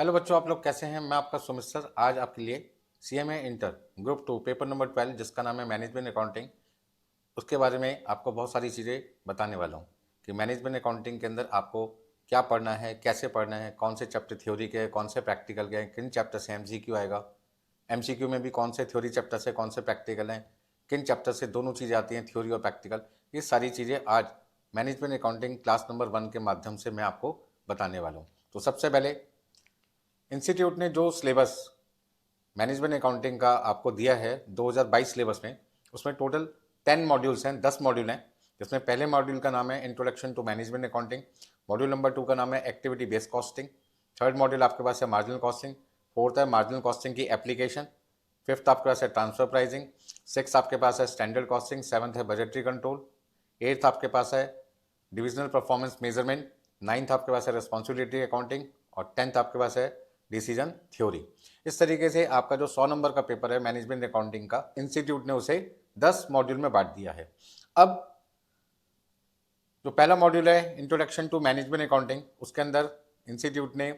Hello बच्चों, आप लोग कैसे हैं। मैं आपका सुमित सर आज आपके लिए CMA inter group 2 paper number 12 जिसका नाम है मैनेजमेंट अकाउंटिंग, उसके बारे में आपको बहुत सारी चीज़ें बताने वाला हूँ कि मैनेजमेंट अकाउंटिंग के अंदर आपको क्या पढ़ना है, कैसे पढ़ना है, कौन से चैप्टर थ्योरी के हैं, कौन से प्रैक्टिकल के हैं, किन चैप्टर से एमसीक्यू आएगा, एमसीक्यू में भी कौन से थ्योरी चैप्टर से कौन से प्रैक्टिकल हैं, किन चैप्टर से दोनों चीज़ें आती हैं, थ्योरी और प्रैक्टिकल। ये सारी चीज़ें आज मैनेजमेंट अकाउंटिंग क्लास नंबर 1 के माध्यम से मैं आपको बताने वाला हूँ। तो सबसे पहले इंस्टीट्यूट ने जो सिलेबस मैनेजमेंट अकाउंटिंग का आपको दिया है 2022 सिलेबस में, उसमें टोटल 10 मॉड्यूल्स हैं, 10 मॉड्यूल हैं। जिसमें पहले मॉड्यूल का नाम है introduction to management accounting, module number 2 का नाम है activity based costing, third module आपके पास है मार्जिनल कॉस्टिंग, फोर्थ है मार्जिनल कॉस्टिंग की एप्लीकेशन, फिफ्थ आपके पास है ट्रांसफर प्राइसिंग, सिक्स आपके पास है स्टैंडर्ड कॉस्टिंग, सेवन्थ है बजटरी कंट्रोल, एट्थ आपके पास है डिविजनल परफॉर्मेंस मेजरमेंट, नाइन्थ आपके पास है रिस्पॉन्सिबिलिटी अकाउंटिंग और टेंथ आपके पास है डिसीजन थ्योरी। इस तरीके से आपका जो 100 नंबर का पेपर है मैनेजमेंट अकाउंटिंग का, इंस्टीट्यूट ने उसे 10 मॉड्यूल में बांट दिया है। अब जो पहला मॉड्यूल है इंट्रोडक्शन टू मैनेजमेंट अकाउंटिंग, उसके अंदर इंस्टीट्यूट ने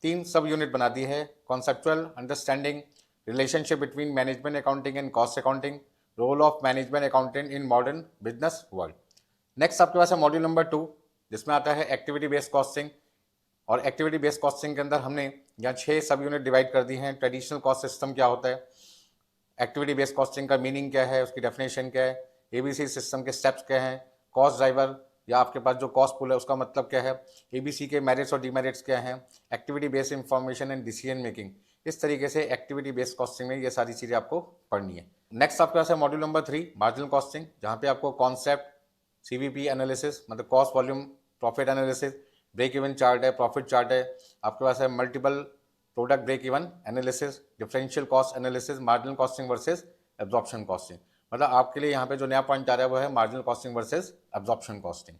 3 सब यूनिट बना दी है। Conceptual understanding relationship between management accounting and cost accounting, role of management accountant in modern business world. Next आपके पास है मॉड्यूल नंबर 2, जिसमें आता है एक्टिविटी बेस्ड कॉस्टिंग। और एक्टिविटी बेस्ड कॉस्टिंग के अंदर हमने यहाँ 6 सब यूनिट डिवाइड कर दी हैं। ट्रेडिशनल कॉस्ट सिस्टम क्या होता है, एक्टिविटी बेस्ड कॉस्टिंग का मीनिंग क्या है, उसकी डेफिनेशन क्या है, एबीसी सिस्टम के स्टेप्स क्या हैं, कॉस्ट ड्राइवर या आपके पास जो कॉस्ट पुल है उसका मतलब क्या है, एबीसी के मेरिट्स और डीमेरिट्स क्या हैं, activity based information and decision making. इस तरीके से एक्टिविटी बेस्ड कॉस्टिंग में ये सारी चीज़ें आपको पढ़नी है। नेक्स्ट आपके पास है मॉड्यूल नंबर 3 मार्जिनल कॉस्टिंग, जहाँ पे आपको कॉन्सेप्ट, सीवीपी एनालिसिस मतलब cost volume profit analysis, break even chart है, प्रॉफिट चार्ट है, आपके पास है multiple product break even analysis, differential cost analysis, marginal costing versus absorption costing. मतलब आपके लिए यहाँ पे जो नया पॉइंट आ रहा है वो है marginal costing versus absorption costing.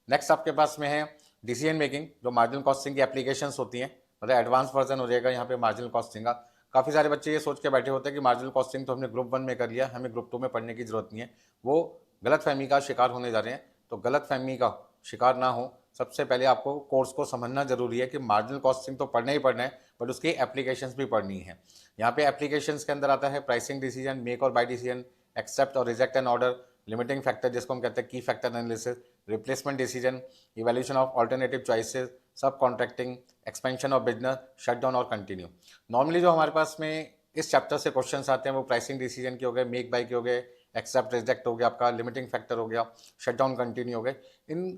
Next आपके पास में है डिसीजन मेकिंग, जो मार्जिनल कॉस्टिंग की एप्लीकेशंस होती हैं, मतलब एडवांस वर्जन हो जाएगा यहाँ पे मार्जिनल कॉस्टिंग का। काफ़ी सारे बच्चे ये सोच के बैठे होते हैं कि मार्जिनल कॉस्टिंग तो हमने ग्रुप 1 में कर लिया, हमें ग्रुप 2 में पढ़ने की जरूरत नहीं है। वो गलत फहमी का शिकार होने जा रहे हैं। तो गलत फहमी का शिकार ना हो, सबसे पहले आपको कोर्स को समझना जरूरी है कि मार्जिनल कॉस्टिंग तो पढ़ना ही पढ़ना है, बट उसकी एप्लीकेशंस भी पढ़नी है। यहाँ पे एप्लीकेशंस के अंदर आता है प्राइसिंग डिसीजन, मेक और बाय डिसीजन, एक्सेप्ट और reject an order, limiting factor जिसको हम कहते हैं key factor analysis, replacement decision, evaluation of alternative choices, subcontracting, expansion of business, shut down और कंटिन्यू। नॉर्मली जो हमारे पास में इस चैप्टर से क्वेश्चंस आते हैं वो प्राइसिंग डिसीजन के हो गए, मेक बाय के हो गए, एक्सेप्ट रिजेक्ट हो गया आपका, लिमिटिंग फैक्टर हो गया, शट डाउन कंटिन्यू हो गए। इन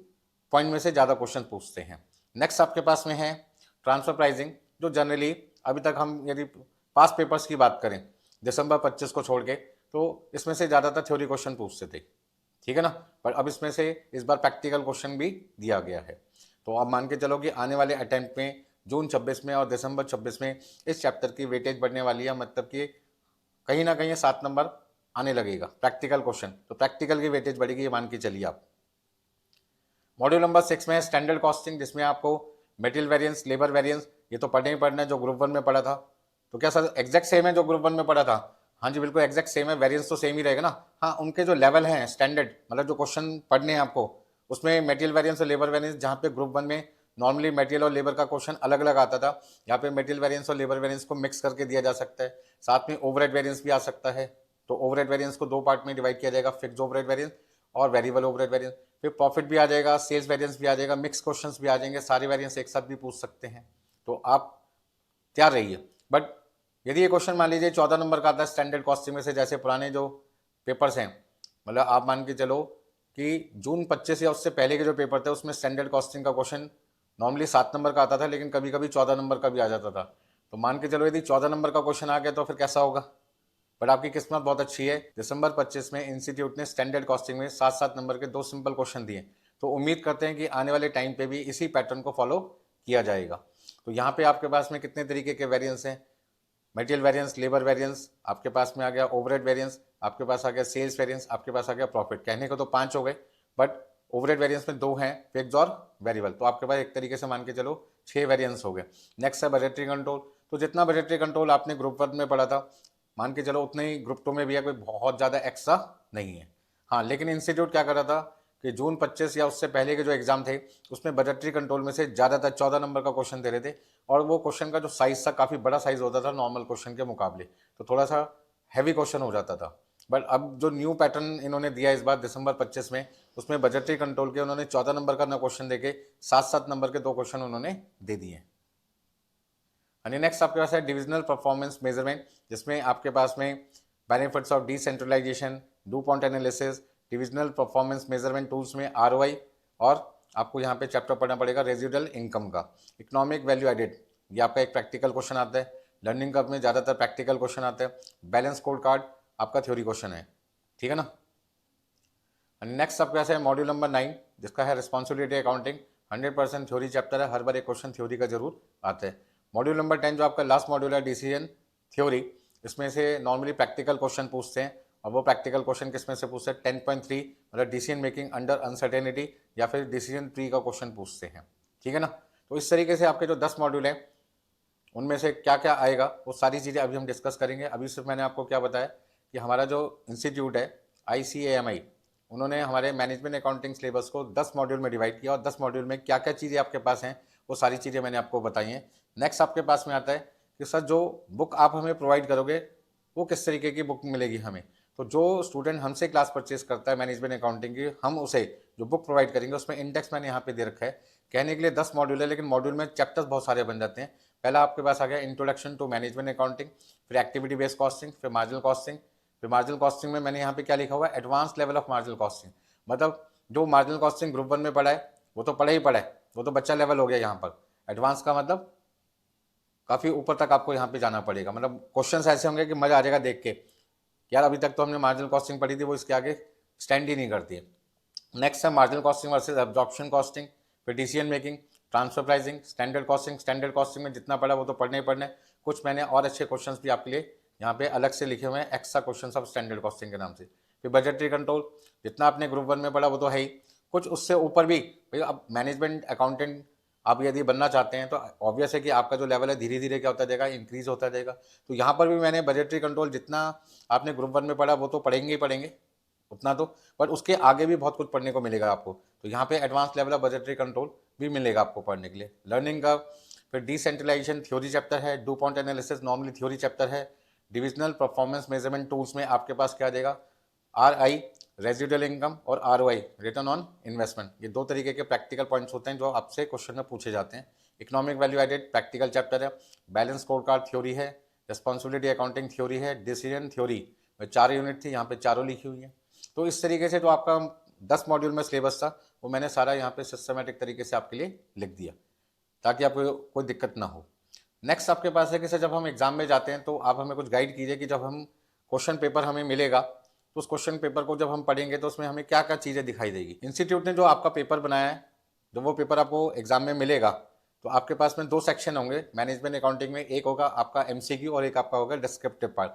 पॉइंट में से ज़्यादा क्वेश्चन पूछते हैं। नेक्स्ट आपके पास में है ट्रांसफर प्राइसिंग, जो जनरली अभी तक हम यदि पास पेपर्स की बात करें दिसंबर 25 को छोड़ के, तो इसमें से ज़्यादातर थ्योरी क्वेश्चन पूछते थे, ठीक है ना। पर अब इसमें से इस बार प्रैक्टिकल क्वेश्चन भी दिया गया है। तो आप मान के चलो कि आने वाले अटेम्प्ट में जून 26 में और दिसंबर 26 में इस चैप्टर की वेटेज बढ़ने वाली है, मतलब कि कहीं ना कहीं 7 नंबर आने लगेगा प्रैक्टिकल क्वेश्चन, तो प्रैक्टिकल की वेटेज बढ़ेगी, ये मान के चलिए आप। मॉड्यूल नंबर 6 में है स्टैंडर्ड कॉस्टिंग, जिसमें आपको मेटेरियल वेरिएंस, लेबर वेरिएंस, ये तो पढ़ने ही पढ़ना है जो ग्रुप 1 में पढ़ा था। तो क्या सर एग्जैक्ट सेम है जो ग्रुप 1 में पढ़ा था? हाँ जी बिल्कुल एग्जैक्ट सेम है, वेरिएंस तो सेम ही रहेगा ना। हाँ, उनके जो लेवल हैं स्टैंडर्ड, मतलब जो क्वेश्चन पढ़ने हैं आपको, उसमें मेटेरियल वेरिएंस और लेबर वेरिएंस, जहाँ पे ग्रुप 1 में नॉर्मली मेटेरियल और लेबर का क्वेश्चन अलग अलग आता था, यहाँ पे मेटेरियल वेरिएंस और लेबर वेरिएंस को मिक्स करके दिया जा सकता है। साथ में ओवरहेड वेरिएंस भी आ सकता है, तो ओवरहेड वेरिएंस को 2 पार्ट में डिवाइड किया जाएगा, फिक्स्ड ओवरहेड वेरिएंस और वेरिएबल ओवरहेड वेरिएंस। फिर प्रॉफिट भी आ जाएगा, सेल्स वेरिएंस भी आ जाएगा, मिक्स क्वेश्चंस भी आ जाएंगे, सारे वेरिएंस एक साथ भी पूछ सकते हैं। तो आप तैयार रहिए। बट यदि ये क्वेश्चन मान लीजिए 14 नंबर का आता है स्टैंडर्ड कॉस्टिंग में से, जैसे पुराने जो पेपर्स हैं, मतलब आप मान के चलो कि जून 25 या उससे पहले के जो पेपर थे उसमें स्टैंडर्ड कॉस्टिंग का क्वेश्चन नॉर्मली 7 नंबर का आता था, लेकिन कभी कभी 14 नंबर का भी आ जाता था। तो मान के चलो यदि 14 नंबर का क्वेश्चन आ गया तो फिर कैसा होगा। बट आपकी किस्मत बहुत अच्छी है, दिसंबर 25 में इंस्टीट्यूट ने स्टैंडर्ड कॉस्टिंग में 7-7 नंबर के 2 सिंपल क्वेश्चन दिए। तो उम्मीद करते हैं कि आने वाले टाइम पे भी इसी पैटर्न को फॉलो किया जाएगा। तो यहाँ पे आपके पास में कितने तरीके के वेरिएंस हैं, मटेरियल वेरिएंस, लेबर वेरिएंस, आपके पास में आ गया ओवरहेड वेरिएंस, आपके पास आ गया सेल्स वेरिएंस, आपके पास आ गया प्रॉफिट। कहने को तो 5 हो गए, बट ओवरहेड वेरिएंस में 2 हैं, फिक्स्ड और वेरिएबल। तो आपके पास एक तरीके से मान के चलो 6 वेरिएंस हो गए। नेक्स्ट है बजटरी कंट्रोल। तो जितना बजटरी कंट्रोल आपने ग्रुप 1 में पढ़ा था, मान के चलो उतने ही ग्रुप 2 में भी है, कोई बहुत ज़्यादा एक्स्ट्रा नहीं है। हाँ, लेकिन इंस्टीट्यूट क्या कर रहा था कि जून 25 या उससे पहले के जो एग्जाम थे उसमें बजटरी कंट्रोल में से ज़्यादातर 14 नंबर का क्वेश्चन दे रहे थे, और वो क्वेश्चन का जो साइज था काफ़ी बड़ा साइज होता था नॉर्मल क्वेश्चन के मुकाबले, तो थोड़ा सा हैवी क्वेश्चन हो जाता था। बट अब जो न्यू पैटर्न इन्होंने दिया इस बार दिसंबर 25 में, उसमें बजटरी कंट्रोल के उन्होंने 14 नंबर का ना क्वेश्चन देके 7-7 नंबर के 2 क्वेश्चन उन्होंने दे दिए। यानी नेक्स्ट आपके पास है डिविजनल परफॉर्मेंस मेजरमेंट, जिसमें आपके पास में benefits of decentralisation, DuPont analysis, divisional performance measurement tools में ROI, और आपको यहाँ पे चैप्टर पढ़ना पड़ेगा रेजिडुअल इनकम का। इकोनॉमिक वैल्यू एडेड, ये आपका एक प्रैक्टिकल क्वेश्चन आता है, लर्निंग कर्व में ज़्यादातर प्रैक्टिकल क्वेश्चन आते हैं। बैलेंस स्कोर कार्ड आपका थ्योरी क्वेश्चन है, ठीक है ना। नेक्स्ट आपके पास है मॉड्यूल नंबर 9, जिसका है रिस्पॉन्सिबिलिटी अकाउंटिंग। 100% थ्योरी चैप्टर है, हर बार एक क्वेश्चन थ्योरी का जरूर आता है। मॉड्यूल नंबर 10 जो आपका लास्ट मॉड्यूल है डिसीजन थ्योरी, इसमें से नॉर्मली प्रैक्टिकल क्वेश्चन पूछते हैं, और वो प्रैक्टिकल क्वेश्चन किसमें से पूछते हैं 10.3 मतलब डिसीजन मेकिंग अंडर अनसर्टेनिटी, या फिर डिसीजन ट्री का क्वेश्चन पूछते हैं, ठीक है ना। तो इस तरीके से आपके जो 10 मॉड्यूल हैं उनमें से क्या क्या आएगा वो सारी चीज़ें अभी हम डिस्कस करेंगे। अभी सिर्फ मैंने आपको क्या बताया कि हमारा जो इंस्टीट्यूट है ICAMI, उन्होंने हमारे मैनेजमेंट अकाउंटिंग सिलेबस को 10 मॉड्यूल में डिवाइड किया, और 10 मॉड्यूल में क्या क्या चीज़ें आपके पास हैं वो सारी चीज़ें मैंने आपको बताई हैं। नेक्स्ट आपके पास में आता है कि सर जो बुक आप हमें प्रोवाइड करोगे वो किस तरीके की बुक मिलेगी हमें। तो जो स्टूडेंट हमसे क्लास परचेज करता है मैनेजमेंट अकाउंटिंग की, हम उसे जो बुक प्रोवाइड करेंगे उसमें इंडेक्स मैंने यहाँ पे दे रखा है। कहने के लिए 10 मॉड्यूल है, लेकिन मॉड्यूल में चैप्टर्स बहुत सारे बन जाते हैं। पहला आपके पास आ गया इंट्रोडक्शन टू मैनेजमेंट अकाउंटिंग, फिर एक्टिविटी बेस्ड कॉस्टिंग, फिर मार्जिनल कॉस्टिंग। फिर मार्जिनल कॉस्टिंग में मैंने यहाँ पे क्या लिखा हुआ है, advance level of marginal costing. मतलब जो मार्जिनल कॉस्टिंग ग्रुप 1 में पढ़ा है वो तो पढ़ा ही पढ़ा है, वो तो बच्चा लेवल हो गया। यहाँ पर एडवांस का मतलब काफ़ी ऊपर तक आपको यहाँ पे जाना पड़ेगा, मतलब क्वेश्चन ऐसे होंगे कि मजा आ जाएगा देख के, यार अभी तक तो हमने मार्जिनल कॉस्टिंग पढ़ी थी, वो इसके आगे स्टैंड ही नहीं करती है। नेक्स्ट है marginal costing versus absorption costing, फिर decision making, transfer pricing, standard costing. Standard costing में जितना पढ़ा वो तो पढ़ने ही पढ़ने, कुछ मैंने और अच्छे क्वेश्चंस भी आपके लिए यहाँ पे अलग से लिखे हुए हैं, extra questions of standard costing के नाम से। फिर बजटरी कंट्रोल, जितना आपने ग्रुप 1 में पढ़ा वो तो है ही, कुछ उससे ऊपर भी भाई। अब मैनेजमेंट अकाउंटेंट आप यदि बनना चाहते हैं तो ऑब्वियस है कि आपका जो लेवल है धीरे धीरे क्या होता जाएगा, इंक्रीज होता जाएगा। तो यहाँ पर भी मैंने बजटरी कंट्रोल जितना आपने ग्रुप 1 में पढ़ा वो तो पढ़ेंगे ही पढ़ेंगे उतना तो, बट उसके आगे भी बहुत कुछ पढ़ने को मिलेगा आपको। तो यहाँ पे advance level of budgetary control भी मिलेगा आपको पढ़ने के लिए। लर्निंग का फिर डिसेंट्रलाइजेशन थ्योरी चैप्टर है, do point analysis normally theory chapter है। डिविजनल परफॉर्मेंस मेजरमेंट टूल्स में आपके पास क्या देगा, RI रेजिडुअल इनकम और ROI रिटर्न ऑन इन्वेस्टमेंट। ये 2 तरीके के प्रैक्टिकल पॉइंट्स होते हैं जो आपसे क्वेश्चन में पूछे जाते हैं। Economic value added practical chapter है, बैलेंस स्कोर कार्ड थ्योरी है, रिस्पॉन्सिबिलिटी अकाउंटिंग थ्योरी है, डिसीजन थ्योरी में 4 यूनिट थी, यहाँ पे चारों लिखी हुई है। तो इस तरीके से जो आपका 10 मॉड्यूल में सिलेबस था वो मैंने सारा यहाँ पे सिस्टमेटिक तरीके से आपके लिए लिख दिया ताकि आपको कोई दिक्कत ना हो। नेक्स्ट आपके पास है कि सर जब हम एग्जाम में जाते हैं तो आप हमें कुछ गाइड कीजिए कि जब हम क्वेश्चन पेपर हमें मिलेगा तो उस क्वेश्चन पेपर को जब हम पढ़ेंगे तो उसमें हमें क्या क्या चीज़ें दिखाई देगी। इंस्टीट्यूट ने जो आपका पेपर बनाया है, जब वो पेपर आपको एग्जाम में मिलेगा तो आपके पास में 2 सेक्शन होंगे मैनेजमेंट अकाउंटिंग में, एक होगा आपका MCQ और एक आपका होगा डिस्क्रिप्टिव पार्ट।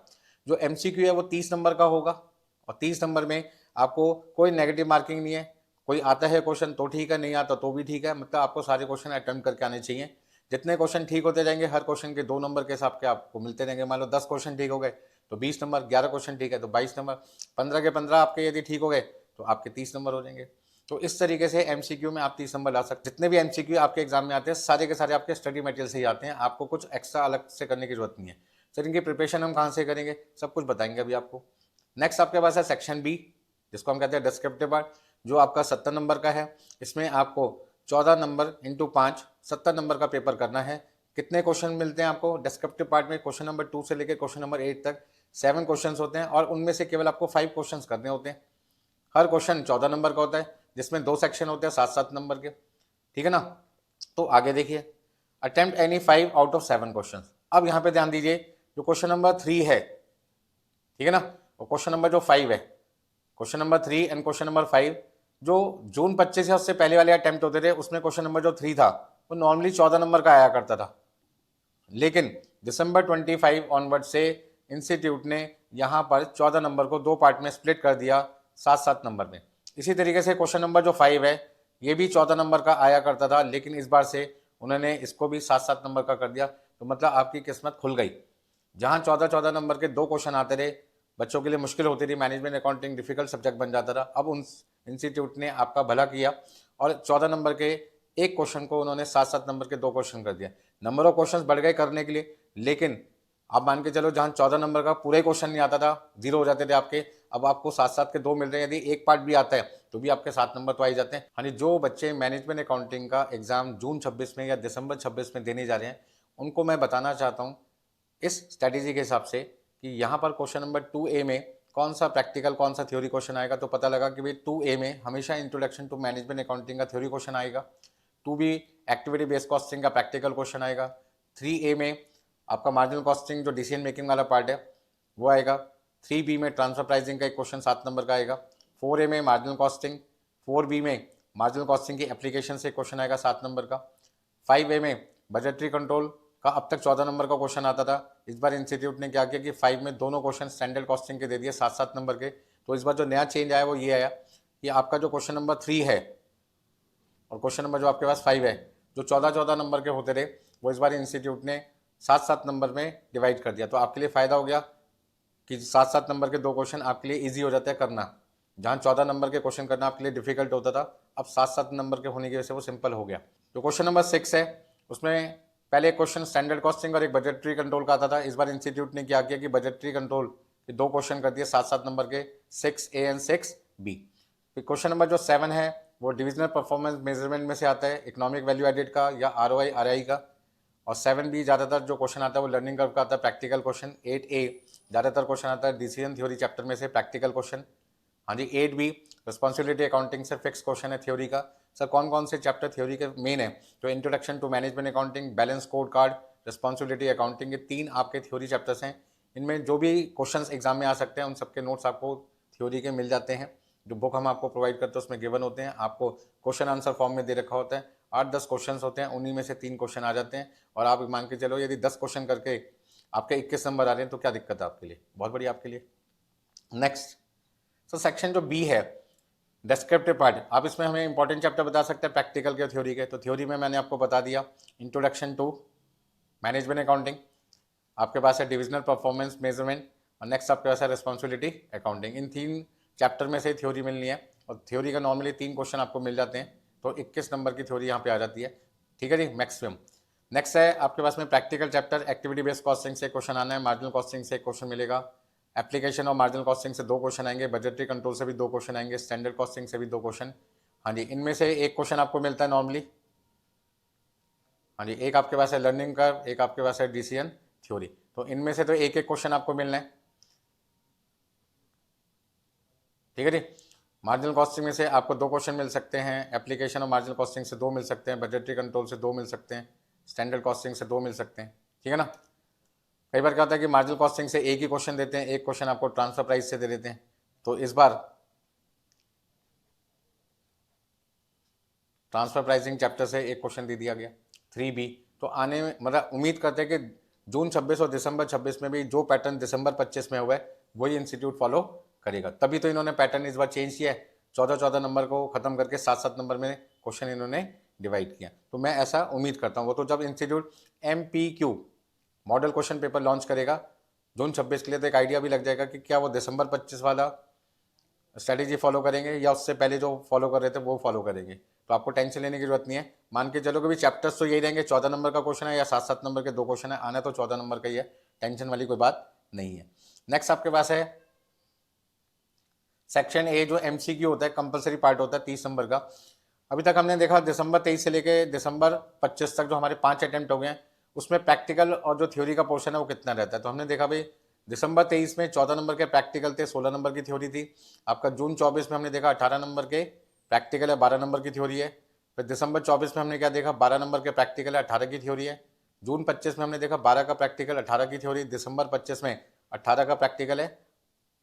जो MCQ है वो 30 नंबर का होगा, और 30 नंबर में आपको कोई नेगेटिव मार्किंग नहीं है। कोई आता है क्वेश्चन तो ठीक है, नहीं आता तो भी ठीक है, मतलब आपको सारे क्वेश्चन अटेम्प्ट करके आने चाहिए। जितने क्वेश्चन ठीक होते जाएंगे हर क्वेश्चन के 2 नंबर के हिसाब के आपको मिलते रहेंगे। मान लो 10 क्वेश्चन ठीक हो गए तो 20 नंबर, 11 क्वेश्चन ठीक है तो 22 नंबर, 15 के 15 आपके यदि ठीक हो गए तो आपके 30 नंबर हो जाएंगे। तो इस तरीके से MCQ में आप 30 नंबर ला सकते हैं। जितने भी MCQ आपके एग्जाम में आते हैं सारे के सारे आपके स्टडी मटेरियल से ही आते हैं, आपको कुछ एक्स्ट्रा अलग से करने की जरूरत नहीं है। सर इनकी प्रिपरेशन हम कहाँ से करेंगे, सब कुछ बताएंगे अभी आपको। नेक्स्ट आपके पास है सेक्शन B, जिसको हम कहते हैं डिस्क्रिप्टिव पार्ट, जो आपका 70 नंबर का है। इसमें आपको 14 नंबर इंटू 5 70 नंबर का पेपर करना है। कितने क्वेश्चन मिलते हैं आपको डिस्क्रिप्टिव पार्ट में, क्वेश्चन नंबर 2 से लेकर क्वेश्चन नंबर 8 तक 7 क्वेश्चंस होते हैं, और उनमें से केवल आपको 5 क्वेश्चंस करने होते हैं। हर क्वेश्चन 14 नंबर का होता है, जिसमें 2 सेक्शन होते हैं 7-7 नंबर के, ठीक है ना। तो आगे देखिए, attempt any 5 out of 7 question. अब यहाँ पे ध्यान दीजिए, जो क्वेश्चन नंबर 3 है, ठीक है ना, और क्वेश्चन नंबर जो 5 है, question number 3 and question number 5 जो जून 25 या उससे पहले वाले अटेम्प्ट होते थे उसमें क्वेश्चन नंबर जो 3 था वो नॉर्मली 14 नंबर का आया करता था। लेकिन दिसंबर 25 ऑनवर्ड से इंस्टीट्यूट ने यहाँ पर 14 नंबर को 2 पार्ट में स्प्लिट कर दिया 7-7 नंबर में। इसी तरीके से क्वेश्चन नंबर जो 5 है ये भी 14 नंबर का आया करता था, लेकिन इस बार से उन्होंने इसको भी 7-7 नंबर का कर दिया। तो मतलब आपकी किस्मत खुल गई, जहाँ 14-14 नंबर के 2 क्वेश्चन आते रहे बच्चों के लिए मुश्किल होती थी, मैनेजमेंट अकाउंटिंग डिफिकल्ट सब्जेक्ट बन जाता था। अब उन इंस्टीट्यूट ने आपका भला किया और 14 नंबर के एक क्वेश्चन को उन्होंने 7-7 नंबर के 2 क्वेश्चन कर दिया। नंबर ऑफ क्वेश्चन बढ़ गए करने के लिए, लेकिन आप मान के चलो जहां 14 नंबर का पूरा ही क्वेश्चन नहीं आता था, 0 हो जाते थे आपके, अब आपको 7-7 के 2 मिल रहे हैं। यदि एक पार्ट भी आता है तो भी आपके 7 नंबर तो आ ही जाते हैं। हाँ जी, जो बच्चे मैनेजमेंट अकाउंटिंग का एग्जाम जून 26 में या दिसंबर 26 में देने जा रहे हैं, उनको मैं बताना चाहता हूँ इस स्ट्रैटेजी के हिसाब से कि यहाँ पर क्वेश्चन नंबर 2A में कौन सा प्रैक्टिकल कौन सा थ्योरी क्वेश्चन आएगा। तो पता लगा कि भाई 2A में हमेशा इंट्रोडक्शन टू मैनेजमेंट अकाउंटिंग का थ्योरी क्वेश्चन आएगा, 2B एक्टिविटी बेस्ड कॉस्टिंग का प्रैक्टिकल क्वेश्चन आएगा, 3A में आपका मार्जिनल कॉस्टिंग जो डिसीजन मेकिंग वाला पार्ट है वो आएगा, 3B में ट्रांसफर प्राइसिंग का एक क्वेश्चन 7 नंबर का आएगा, 4A में मार्जिनल कॉस्टिंग, 4B में मार्जिनल कॉस्टिंग की एप्लीकेशन से क्वेश्चन आएगा 7 नंबर का, 5A में बजटरी कंट्रोल का अब तक 14 नंबर का क्वेश्चन आता था। इस बार इंस्टीट्यूट ने क्या किया कि 5 में दोनों क्वेश्चन स्टैंडर्ड कॉस्टिंग के दे दिए 7-7 नंबर के। तो इस बार जो नया चेंज आया वो ये आया कि आपका जो क्वेश्चन नंबर 3 है और क्वेश्चन नंबर जो आपके पास 5 है, जो 14-14 नंबर के होते थे, वो इस बार इंस्टीट्यूट ने 7-7 नंबर में डिवाइड कर दिया। तो आपके लिए फ़ायदा हो गया कि 7-7 नंबर के 2 क्वेश्चन आपके लिए ईजी हो जाते हैं करना। जहाँ 14 नंबर के क्वेश्चन करना आपके लिए डिफिकल्ट होता था, अब 7-7 नंबर के होने की वजह से वो सिंपल हो गया। तो क्वेश्चन नंबर 6 है, उसमें पहले एक क्वेश्चन स्टैंडर्ड कॉस्टिंग और एक बजटरी कंट्रोल का आता था। इस बार इंस्टीट्यूट ने क्या किया कि बजटरी कंट्रोल के 2 क्वेश्चन कर दिए 7-7 नंबर के, 6A एंड 6B। फिर क्वेश्चन नंबर जो 7 है वो डिविजनल परफॉर्मेंस मेजरमेंट में से आता है, इकोनॉमिक वैल्यू एडेड का या ROI RI का। और 7B ज़्यादातर जो क्वेश्चन आता है वो लर्निंग कर्व का आता है, प्रैक्टिकल क्वेश्चन। 8A ज़्यादातर क्वेश्चन आता है डिसीजन थ्योरी चैप्टर में से, प्रैक्टिकल क्वेश्चन। हाँ जी, 8B रिस्पॉन्सिबिलिटी अकाउंटिंग से फिक्स क्वेश्चन है थ्योरी का। सर कौन कौन से चैप्टर थ्योरी के मेन है? तो introduction to management accounting, balance score card, responsibility accounting, ये 3 आपके थ्योरी चैप्टर्स हैं। इनमें जो भी क्वेश्चंस एग्जाम में आ सकते हैं उन सबके नोट्स आपको थ्योरी के मिल जाते हैं। जो बुक हम आपको प्रोवाइड करते हैं उसमें गिवन होते हैं, आपको क्वेश्चन आंसर फॉर्म में दे रखा होता है। 8-10 क्वेश्चन होते हैं, उन्हीं में से 3 क्वेश्चन आ जाते हैं। और आप मान के चलो यदि 10 क्वेश्चन करके आपके 21 नंबर आ रहे हैं तो क्या दिक्कत है आपके लिए? बहुत बढ़िया आपके लिए। नेक्स्ट सर सेक्शन जो बी है, डिस्क्रिप्टिव पार्ट, आप इसमें हमें इंपॉर्टेंट चैप्टर बता सकते हैं प्रैक्टिकल के थ्योरी के। तो थ्योरी में मैंने आपको बता दिया इंट्रोडक्शन टू मैनेजमेंट अकाउंटिंग, आपके पास है डिविजनल परफॉर्मेंस मेजरमेंट, और नेक्स्ट आपके पास है रिस्पॉन्सिबिलिटी अकाउंटिंग। इन 3 चैप्टर में से थ्योरी मिलनी है और थ्योरी का नॉर्मली 3 क्वेश्चन आपको मिल जाते हैं, तो 21 नंबर की थ्योरी यहाँ पे आ जाती है। ठीक है जी, मैक्सिमम। नेक्स्ट है आपके पास में practical chapter, activity based costing से क्वेश्चन आना है, मार्जिनल कॉस्टिंग से एक क्वेश्चन मिलेगा, एप्लीकेशन और मार्जिनल कॉस्टिंग से 2 क्वेश्चन आएंगे, बजटरी कंट्रोल से भी 2 क्वेश्चन आएंगे, स्टैंडर्ड कॉस्टिंग से भी 2 क्वेश्चन। हाँ जी, इनमें से एक क्वेश्चन आपको मिलता है नॉर्मली। हाँ जी, एक आपके पास है लर्निंग कर्व, एक आपके पास है डिसीजन थ्योरी। तो इनमें से तो एक एक क्वेश्चन आपको मिलना है। ठीक है जी, मार्जिनल कॉस्टिंग में से आपको 2 क्वेश्चन मिल सकते हैं, एप्लीकेशन और मार्जिनल कॉस्टिंग से 2 मिल सकते हैं, बजटरी कंट्रोल से 2 मिल सकते हैं, स्टैंडर्ड कॉस्टिंग से 2 मिल सकते हैं। ठीक है ना। कई बार क्या होता है कि मार्जिनल कॉस्टिंग से एक ही क्वेश्चन देते हैं, एक क्वेश्चन आपको ट्रांसफर प्राइस से दे देते हैं। तो इस बार ट्रांसफर प्राइसिंग चैप्टर से एक क्वेश्चन दे दिया गया 3B। तो आने में मतलब उम्मीद करते हैं कि जून 26 और दिसंबर 26 में भी जो पैटर्न दिसंबर 25 में हुआ है वही इंस्टीट्यूट फॉलो करेगा। तभी तो इन्होंने पैटर्न इस बार चेंज किया है, 14-14 नंबर को खत्म करके 7-7 नंबर में क्वेश्चन इन्होंने डिवाइड किया। तो मैं ऐसा उम्मीद करता हूँ। वो तो जब institute MPQ model question paper launch करेगा जून 26 के लिए, तो एक आइडिया भी लग जाएगा कि क्या वो दिसंबर 25 वाला स्ट्रैटेजी फॉलो करेंगे या उससे पहले जो फॉलो कर रहे थे वो फॉलो करेंगे। तो आपको टेंशन लेने की जरूरत नहीं है, मान के चलो कि भी चैप्टर्स तो यही रहेंगे, 14 नंबर का क्वेश्चन है या 7-7 नंबर के 2 क्वेश्चन है, आना तो 14 नंबर का ही है, टेंशन वाली कोई बात नहीं है। नेक्स्ट आपके पास है सेक्शन ए, जो MCQ होता है, कंपलसरी पार्ट होता है 30 नंबर का। अभी तक हमने देखा दिसंबर 23 से लेकर दिसंबर 25 तक जो हमारे 5 अटेम्प्ट हो गए हैं, उसमें प्रैक्टिकल और जो थ्योरी का पोर्शन है वो कितना रहता है। तो हमने देखा भाई दिसंबर 23 में 14 नंबर के प्रैक्टिकल थे, 16 नंबर की थ्योरी थी। आपका जून 24 में हमने देखा 18 नंबर के प्रैक्टिकल है, 12 नंबर की थ्योरी है। फिर दिसंबर 24 में हमने क्या देखा, 12 नंबर के प्रैक्टिकल है, 18 की थ्योरी है। जून 25 में हमने देखा 12 का प्रैक्टिकल, 18 की थ्योरी। दिसंबर 25 में 18 का प्रैक्टिकल है,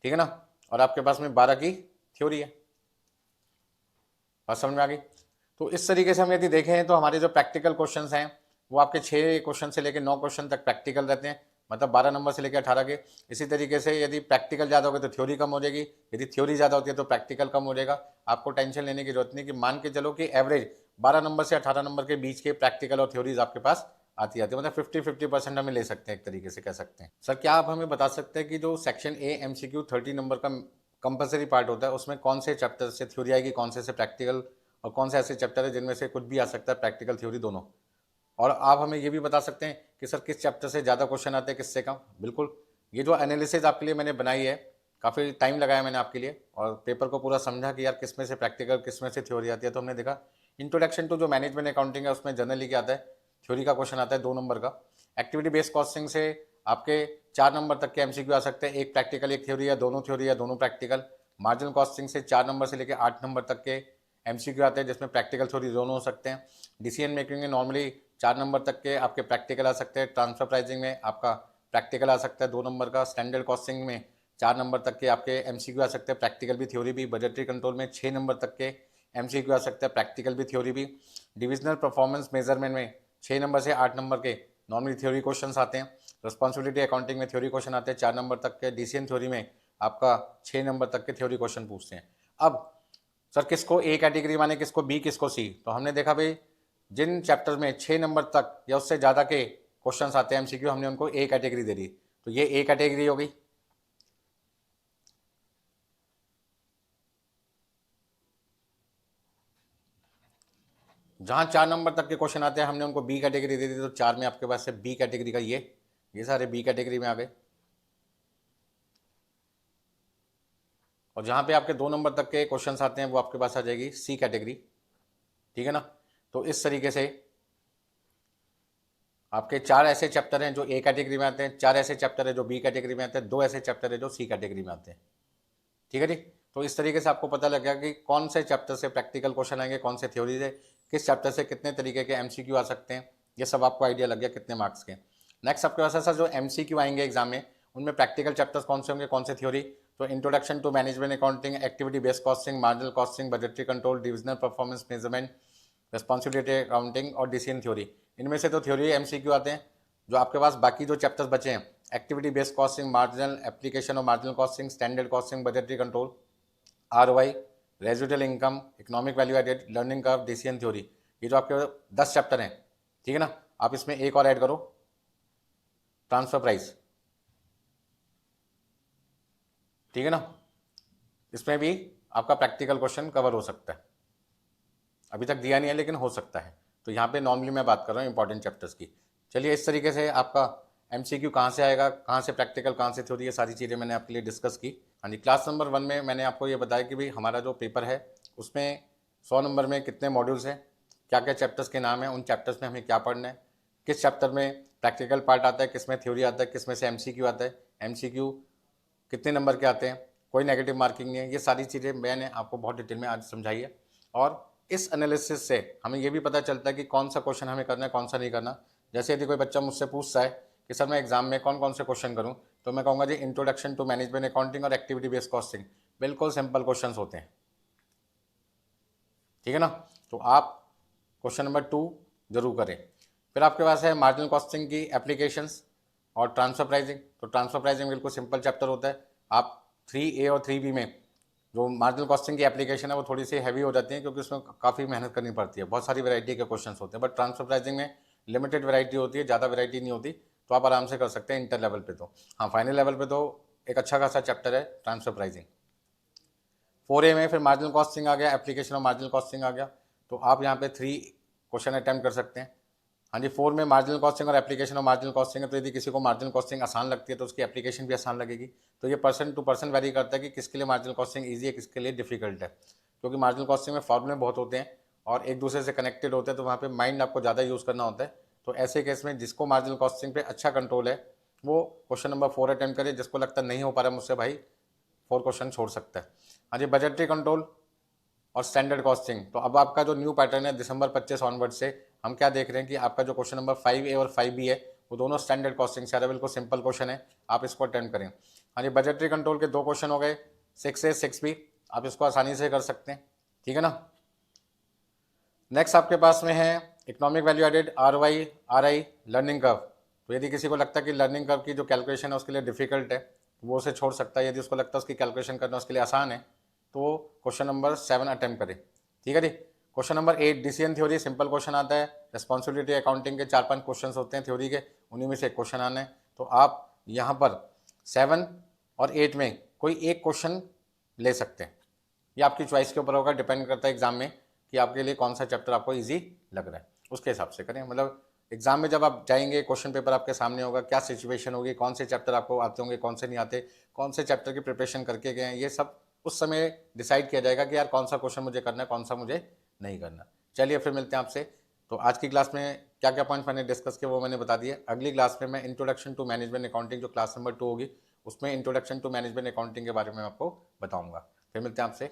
ठीक है ना, और आपके पास में 12 की थ्योरी है। बात समझ में आ गई? तो इस तरीके से हम यदि देखें तो हमारे जो प्रैक्टिकल क्वेश्चंस हैं वो आपके 6 क्वेश्चन से लेकर 9 क्वेश्चन तक प्रैक्टिकल रहते हैं, मतलब 12 नंबर से लेकर 18 के। इसी तरीके से यदि प्रैक्टिकल ज़्यादा होगा तो थ्योरी कम हो जाएगी, यदि थ्योरी ज़्यादा होती है तो प्रैक्टिकल कम हो जाएगा। आपको टेंशन लेने की जरूरत नहीं कि मान के चलो कि एवरेज 12 नंबर से 18 नंबर के बीच के प्रैक्टिकल और थ्योरीज आपके पास आती है, मतलब 50-50% हमें ले सकते हैं, एक तरीके से कह सकते हैं। सर क्या आप हमें बता सकते हैं कि जो सेक्शन ए MCQ 30 नंबर का कंपलसरी पार्ट होता है उसमें कौन से चैप्टर से थ्योरी आएगी, कौन से प्रैक्टिकल, और कौन से ऐसे चैप्टर है जिनमें से कुछ भी आ सकता है, प्रैक्टिकल थ्योरी दोनों। और आप हमें ये भी बता सकते हैं कि सर किस चैप्टर से ज़्यादा क्वेश्चन आते हैं, किससे कम। बिल्कुल, ये जो एनालिसिस आपके लिए मैंने बनाई है, काफ़ी टाइम लगाया मैंने आपके लिए, और पेपर को पूरा समझा कि यार किस में से प्रैक्टिकल, किस में से थ्योरी आती है। तो हमने देखा इंट्रोडक्शन टू जो मैनेजमेंट अकाउंटिंग है उसमें जनरली क्या आता है, थ्योरी का क्वेश्चन आता है 2 नंबर का। एक्टिविटी बेस्ड कॉस्टिंग से आपके 4 नंबर तक के MCQ आ सकते हैं, एक प्रैक्टिकल एक थ्योरी, या दोनों प्रैक्टिकल। मार्जिनल कॉस्टिंग से 4 नंबर से लेकर 8 नंबर तक के MCQ आते हैं जिसमें प्रैक्टिकल थ्योरी दोनों हो सकते हैं। डिसीजन मेकिंग में नॉर्मली 4 नंबर तक के आपके प्रैक्टिकल आ सकते हैं। ट्रांसफर प्राइसिंग में आपका प्रैक्टिकल आ सकता है 2 नंबर का। स्टैंडर्ड कॉस्टिंग में 4 नंबर तक के आपके MCQ आ सकते हैं, प्रैक्टिकल भी थ्योरी भी। बजटरी कंट्रोल में 6 नंबर तक के MCQ आ सकते हैं, प्रैक्टिकल भी थ्योरी भी। डिविजनल परफॉर्मेंस मेजरमेंट में 6 नंबर से 8 नंबर के नॉर्मली थ्योरी क्वेश्चन आते हैं। रिस्पॉन्सिबिलिटी अकाउंटिंग में थ्योरी क्वेश्चन आते हैं 4 नंबर तक के। DCN थ्योरी में आपका 6 नंबर तक के थ्योरी क्वेश्चन पूछते हैं। अब सर किसको A कैटेगरी माने, किसको B, किसको C? तो हमने देखा भाई जिन चैप्टर में 6 नंबर तक या उससे ज़्यादा के क्वेश्चंस आते हैं MCQ, हमने उनको A कैटेगरी दे दी। तो ये A कैटेगरी हो गई। जहाँ 4 नंबर तक के क्वेश्चन आते हैं हमने उनको B कैटेगरी दे दी। तो 4 में आपके पास से B कैटेगरी का ये सारे B कैटेगरी में आ गए। और जहाँ पे आपके 2 नंबर तक के क्वेश्चन आते हैं वो आपके पास आ जाएगी C कैटेगरी। ठीक है ना? तो इस तरीके से आपके 4 ऐसे चैप्टर हैं जो A कैटेगरी में आते हैं, 4 ऐसे चैप्टर है जो B कैटेगरी में आते हैं, 2 ऐसे चैप्टर है जो C कैटेगरी में आते हैं। ठीक है जी? तो इस तरीके से आपको पता लग गया कि कौन से चैप्टर से प्रैक्टिकल क्वेश्चन आएंगे, कौन से थ्योरी से, किस चैप्टर से कितने तरीके के MCQ आ सकते हैं। ये सब आपको आइडिया लग गया कितने मार्क्स के। नेक्स्ट आपके पास है सर जो MCQ आएंगे एग्जाम में, उनमें प्रैक्टिकल चैप्टर्स कौन से होंगे, कौन से थ्योरी? तो introduction to management accounting, activity based costing, marginal costing, budgetary control, divisional performance measurement, responsibility accounting और डिसीजन थ्योरी। इनमें से तो थ्योरी MCQ आते हैं। जो आपके पास बाकी जो चैप्टर्स बचे हैं, activity based costing, marginal application और marginal costing, standard costing, budgetary control, ROI, residual income, economic value added, learning curve, decision theory, ये जो आपके 10 चैप्टर हैं। ठीक है ना? आप इसमें एक और ऐड करो, ट्रांसफर प्राइस। ठीक है ना? इसमें भी आपका प्रैक्टिकल क्वेश्चन कवर हो सकता है। अभी तक दिया नहीं है लेकिन हो सकता है। तो यहाँ पे नॉर्मली मैं बात कर रहा हूँ इंपॉर्टेंट चैप्टर्स की। चलिए इस तरीके से आपका MCQ कहाँ से आएगा, कहाँ से प्रैक्टिकल, कहाँ से थ्योरी, ये सारी चीज़ें मैंने आपके लिए डिस्कस की। हाँ जी, क्लास नंबर 1 में मैंने आपको ये बताया कि भाई हमारा जो पेपर है उसमें 100 नंबर में कितने मॉड्यूल्स हैं, क्या क्या चैप्टर्स के नाम हैं, उन चैप्टर्स में हमें क्या पढ़ना है, किस चैप्टर में प्रैक्टिकल पार्ट आता है, किस में थ्योरी आता है, किस में से MCQ आता है, MCQ कितने नंबर के आते हैं, कोई नेगेटिव मार्किंग नहीं है। ये सारी चीज़ें मैंने आपको बहुत डिटेल में आज समझाई है। और इस एनालिसिस से हमें ये भी पता चलता है कि कौन सा क्वेश्चन हमें करना है, कौन सा नहीं करना। जैसे यदि कोई बच्चा मुझसे पूछता है कि सर मैं एग्जाम में कौन कौन से क्वेश्चन करूँ, तो मैं कहूँगा जी इंट्रोडक्शन टू मैनेजमेंट अकाउंटिंग और एक्टिविटी बेस्ड कॉस्टिंग बिल्कुल सिंपल क्वेश्चन होते हैं। ठीक है ना? तो आप क्वेश्चन नंबर 2 जरूर करें। फिर आपके पास है मार्जिनल कॉस्टिंग की एप्लीकेशंस और ट्रांसफर प्राइसिंग। तो ट्रांसफर प्राइसिंग बिल्कुल सिंपल चैप्टर होता है। आप 3A और 3B में जो मार्जिनल कॉस्टिंग की एप्लीकेशन है वो थोड़ी सी हैवी हो जाती है क्योंकि उसमें काफ़ी मेहनत करनी पड़ती है, बहुत सारी वैरायटी के क्वेश्चन होते हैं। बट ट्रांसफर प्राइसिंग में लिमिटेड वैरायटी होती है, ज़्यादा वैरायटी नहीं होती, तो आप आराम से कर सकते हैं इंटर लेवल पे। तो हाँ, फाइनल लेवल पे तो एक अच्छा खासा चैप्टर है ट्रांसफर प्राइसिंग। 4A में फिर मार्जिनल कॉस्टिंग आ गया, एप्लीकेशन और मार्जिनल कॉस्टिंग आ गया। तो आप यहाँ पे 3 क्वेश्चन अटैम्प्ट कर सकते हैं। हाँ जी, 4 में मार्जिनल कॉस्टिंग और एप्लीकेशन और मार्जिनल कॉस्टिंग है। तो यदि किसी को मार्जिनल कॉस्टिंग आसान लगती है तो उसकी एप्लीकेशन भी आसान लगेगी। तो ये पर्सन टू पर्सन वेरी करता है कि किसके लिए मार्जिनल कॉस्टिंग ईजी है, किसके लिए डिफिकल्ट है। क्योंकि मार्जिनल कॉस्टिंग में फॉर्मूले बहुत होते हैं और एक दूसरे से कनेक्टेड होते हैं, तो वहाँ पे माइंड आपको ज़्यादा यूज़ करना होता है। तो ऐसे केस में जिसको मार्जिनल कॉस्टिंग पे अच्छा कंट्रोल है वो क्वेश्चन नंबर 4 अटैम्प्ट करे। जिसको लगता नहीं हो पा रहा मुझसे भाई, 4 क्वेश्चन छोड़ सकता है। हाँ जी, बजटरी कंट्रोल और स्टैंडर्ड कॉस्टिंग। तो अब आपका जो न्यू पैटर्न है दिसंबर 25 ऑनवर्ड से हम क्या देख रहे हैं कि आपका जो क्वेश्चन नंबर 5A और 5B है वो दोनों स्टैंडर्ड कॉस्टिंग से आ रहा है। बिल्कुल सिंपल क्वेश्चन है, आप इसको अटेम्प्ट करें। हाँ जी, बजटरी कंट्रोल के 2 क्वेश्चन हो गए, 6A 6B, आप इसको आसानी से कर सकते हैं। ठीक है ना? नेक्स्ट आपके पास में है economic value added, ROI RI, learning curve. तो यदि किसी को लगता है कि लर्निंग कर्व की जो कैलकुलेशन है उसके लिए डिफिकल्ट है तो वो उसे छोड़ सकता है। यदि उसको लगता है उसकी कैलकुलेशन करना उसके लिए आसान है तो क्वेश्चन नंबर 7 अटेम्प्ट करें। ठीक है जी? Question number 8 decision theory, simple question आता है। रिस्पॉन्सिबिलिटी अकाउंटिंग के 4-5 क्वेश्चन होते हैं थ्योरी के, उन्हीं में से एक क्वेश्चन आना है। तो आप यहाँ पर 7 और 8 में कोई एक क्वेश्चन ले सकते हैं, ये आपकी चॉइस के ऊपर होगा, डिपेंड करता है एग्जाम में कि आपके लिए कौन सा चैप्टर आपको ईजी लग रहा है, उसके हिसाब से करें। मतलब एग्जाम में जब आप जाएंगे, क्वेश्चन पेपर आपके सामने होगा, क्या सिचुएशन होगी, कौन से चैप्टर आपको आते होंगे, कौन से नहीं आते, कौन से चैप्टर की प्रिपरेशन करके गए हैं, ये सब उस समय डिसाइड किया जाएगा कि यार कौन सा क्वेश्चन मुझे करना है, कौन सा मुझे नहीं करना। चलिए फिर मिलते हैं आपसे। तो आज की क्लास में क्या क्या पॉइंट मैंने डिस्कस किया वो मैंने बता दिया। अगली क्लास में मैं इंट्रोडक्शन टू मैनेजमेंट अकाउंटिंग, जो क्लास नंबर 2 होगी, उसमें इंट्रोडक्शन टू मैनेजमेंट अकाउंटिंग के बारे में आपको बताऊंगा। फिर मिलते हैं आपसे।